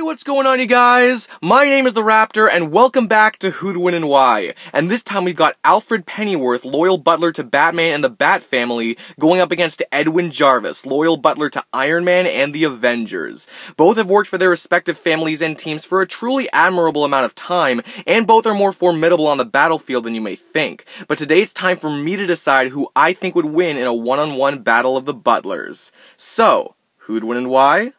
what's going on, you guys? My name is the Raptor, and welcome back to Who'd Win and Why. And this time we've got Alfred Pennyworth, loyal butler to Batman and the Bat family, going up against Edwin Jarvis, loyal butler to Iron Man and the Avengers. Both have worked for their respective families and teams for a truly admirable amount of time, and both are more formidable on the battlefield than you may think. But today it's time for me to decide who I think would win in a one-on-one battle of the butlers. So, who'd win and why?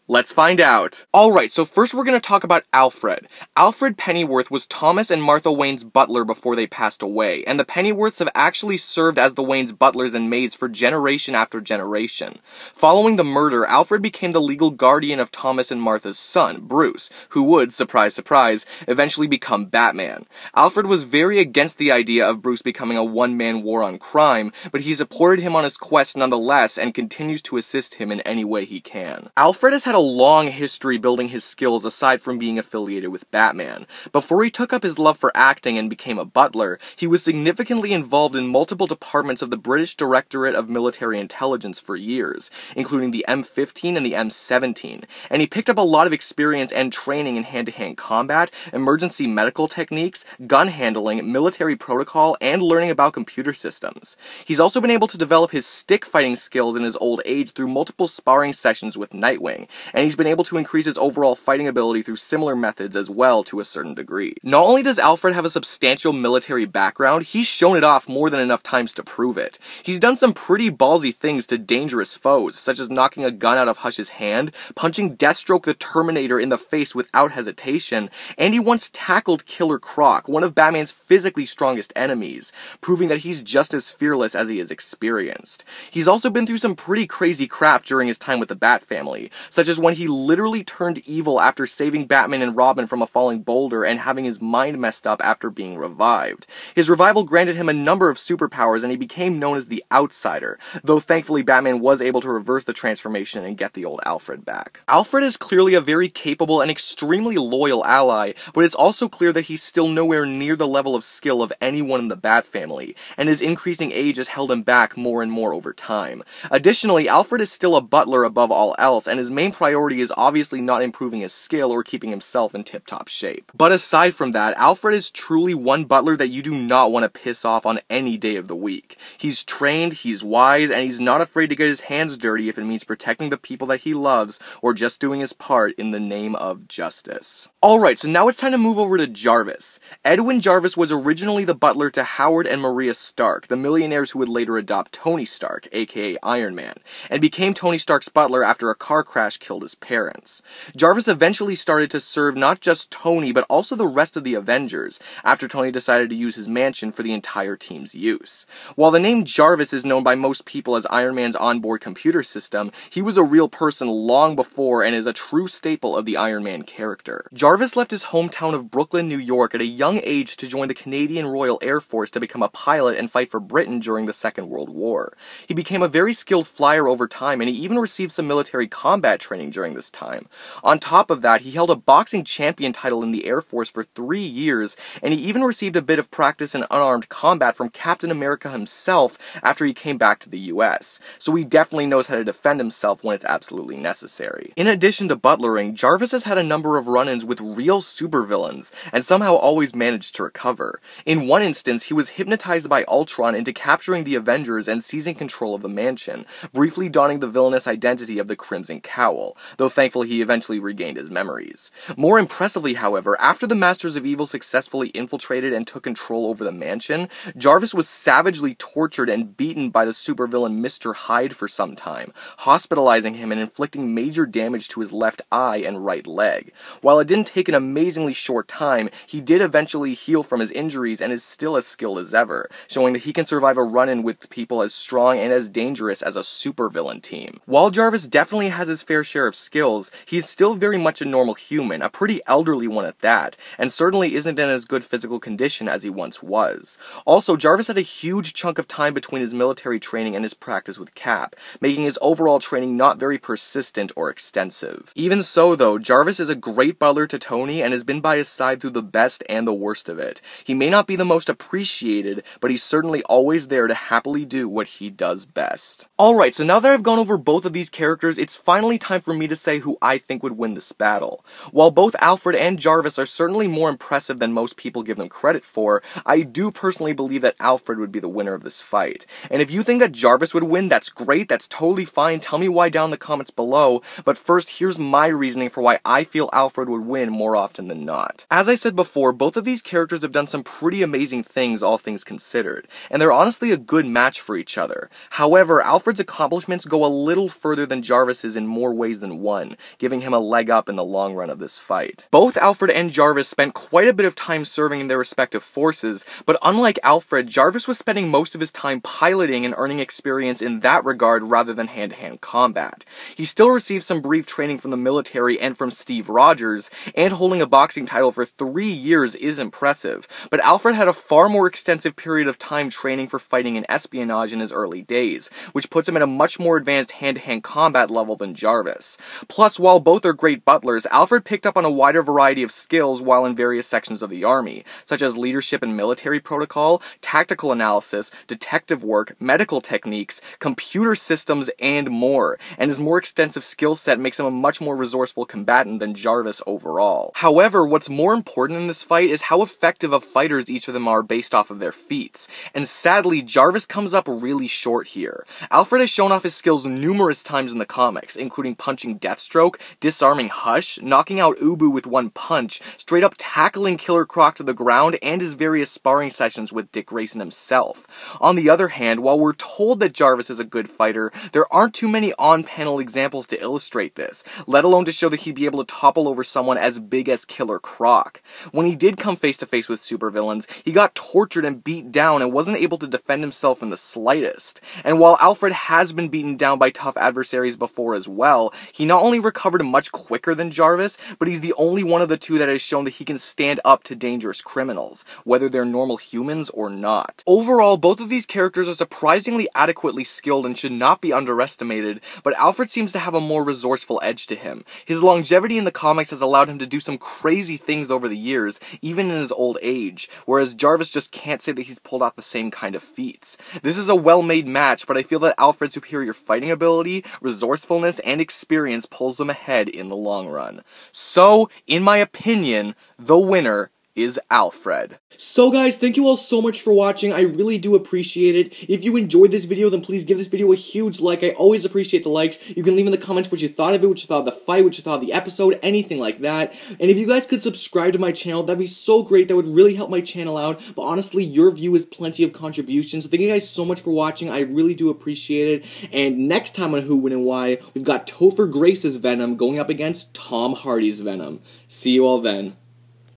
Let's find out. Alright, so first we're going to talk about Alfred. Alfred Pennyworth was Thomas and Martha Wayne's butler before they passed away, and the Pennyworths have actually served as the Wayne's butlers and maids for generation after generation. Following the murder, Alfred became the legal guardian of Thomas and Martha's son, Bruce, who would, surprise surprise, eventually become Batman. Alfred was very against the idea of Bruce becoming a one-man war on crime, but he supported him on his quest nonetheless and continues to assist him in any way he can. Alfred has had a long history building his skills aside from being affiliated with Batman. Before he took up his love for acting and became a butler, he was significantly involved in multiple departments of the British Directorate of Military Intelligence for years, including the M15 and the M17, and he picked up a lot of experience and training in hand-to-hand combat, emergency medical techniques, gun handling, military protocol, and learning about computer systems. He's also been able to develop his stick fighting skills in his old age through multiple sparring sessions with Nightwing, and he's been able to increase his overall fighting ability through similar methods as well to a certain degree. Not only does Alfred have a substantial military background, he's shown it off more than enough times to prove it. He's done some pretty ballsy things to dangerous foes, such as knocking a gun out of Hush's hand, punching Deathstroke the Terminator in the face without hesitation, and he once tackled Killer Croc, one of Batman's physically strongest enemies, proving that he's just as fearless as he is experienced. He's also been through some pretty crazy crap during his time with the Bat family, such as when he literally turned evil after saving Batman and Robin from a falling boulder and having his mind messed up after being revived. His revival granted him a number of superpowers and he became known as the Outsider, though thankfully Batman was able to reverse the transformation and get the old Alfred back. Alfred is clearly a very capable and extremely loyal ally, but it's also clear that he's still nowhere near the level of skill of anyone in the Bat family, and his increasing age has held him back more and more over time. Additionally, Alfred is still a butler above all else, and his main priority is obviously not improving his skill or keeping himself in tip-top shape. But aside from that, Alfred is truly one butler that you do not want to piss off on any day of the week. He's trained, he's wise, and he's not afraid to get his hands dirty if it means protecting the people that he loves or just doing his part in the name of justice. Alright, so now it's time to move over to Jarvis. Edwin Jarvis was originally the butler to Howard and Maria Stark, the millionaires who would later adopt Tony Stark, aka Iron Man, and became Tony Stark's butler after a car crash killed his parents. Jarvis eventually started to serve not just Tony, but also the rest of the Avengers, after Tony decided to use his mansion for the entire team's use. While the name Jarvis is known by most people as Iron Man's onboard computer system, he was a real person long before and is a true staple of the Iron Man character. Jarvis left his hometown of Brooklyn, New York at a young age to join the Canadian Royal Air Force to become a pilot and fight for Britain during the Second World War. He became a very skilled flyer over time, and he even received some military combat training during this time. On top of that, he held a boxing champion title in the Air Force for 3 years, and he even received a bit of practice in unarmed combat from Captain America himself after he came back to the US, so he definitely knows how to defend himself when it's absolutely necessary. In addition to butlering, Jarvis has had a number of run-ins with real supervillains, and somehow always managed to recover. In one instance, he was hypnotized by Ultron into capturing the Avengers and seizing control of the mansion, briefly donning the villainous identity of the Crimson Cowl, though thankfully he eventually regained his memories. More impressively, however, after the Masters of Evil successfully infiltrated and took control over the mansion, Jarvis was savagely tortured and beaten by the supervillain Mr. Hyde for some time, hospitalizing him and inflicting major damage to his left eye and right leg. While it didn't take an amazingly short time, he did eventually heal from his injuries and is still as skilled as ever, showing that he can survive a run-in with people as strong and as dangerous as a supervillain team. While Jarvis definitely has his fair share of skills, he's still very much a normal human, a pretty elderly one at that, and certainly isn't in as good physical condition as he once was. Also, Jarvis had a huge chunk of time between his military training and his practice with Cap, making his overall training not very persistent or extensive. Even so though, Jarvis is a great butler to Tony and has been by his side through the best and the worst of it. He may not be the most appreciated, but he's certainly always there to happily do what he does best. Alright, so now that I've gone over both of these characters, it's finally time for me to say who I think would win this battle. While both Alfred and Jarvis are certainly more impressive than most people give them credit for, I do personally believe that Alfred would be the winner of this fight. And if you think that Jarvis would win, that's great, that's totally fine, tell me why down in the comments below, but first, here's my reasoning for why I feel Alfred would win more often than not. As I said before, both of these characters have done some pretty amazing things, all things considered, and they're honestly a good match for each other. However, Alfred's accomplishments go a little further than Jarvis's in more ways than one, giving him a leg up in the long run of this fight. Both Alfred and Jarvis spent quite a bit of time serving in their respective forces, but unlike Alfred, Jarvis was spending most of his time piloting and earning experience in that regard rather than hand-to-hand combat. He still received some brief training from the military and from Steve Rogers, and holding a boxing title for 3 years is impressive, but Alfred had a far more extensive period of time training for fighting and espionage in his early days, which puts him at a much more advanced hand-to-hand combat level than Jarvis. Plus, while both are great butlers, Alfred picked up on a wider variety of skills while in various sections of the army, such as leadership and military protocol, tactical analysis, detective work, medical techniques, computer systems, and more, and his more extensive skill set makes him a much more resourceful combatant than Jarvis overall. However, what's more important in this fight is how effective of fighters each of them are based off of their feats, and sadly, Jarvis comes up really short here. Alfred has shown off his skills numerous times in the comics, including punching Deathstroke, disarming Hush, knocking out Ubu with one punch, straight up tackling Killer Croc to the ground, and his various sparring sessions with Dick Grayson himself. On the other hand, while we're told that Jarvis is a good fighter, there aren't too many on-panel examples to illustrate this, let alone to show that he'd be able to topple over someone as big as Killer Croc. When he did come face to face with supervillains, he got tortured and beat down and wasn't able to defend himself in the slightest. And while Alfred has been beaten down by tough adversaries before as well, he not only recovered much quicker than Jarvis, but he's the only one of the two that has shown that he can stand up to dangerous criminals, whether they're normal humans or not. Overall, both of these characters are surprisingly adequately skilled and should not be underestimated, but Alfred seems to have a more resourceful edge to him. His longevity in the comics has allowed him to do some crazy things over the years, even in his old age, whereas Jarvis just can't say that he's pulled off the same kind of feats. This is a well-made match, but I feel that Alfred's superior fighting ability, resourcefulness, and experience pulls them ahead in the long run. So, in my opinion, the winner is Alfred. So guys, thank you all so much for watching. I really do appreciate it. If you enjoyed this video, then please give this video a huge like. I always appreciate the likes. You can leave in the comments what you thought of it, what you thought of the fight, what you thought of the episode, anything like that. And if you guys could subscribe to my channel, that'd be so great. That would really help my channel out. But honestly, your view is plenty of contributions. So thank you guys so much for watching. I really do appreciate it. And next time on Who, When, and Why, we've got Topher Grace's Venom going up against Tom Hardy's Venom. See you all then.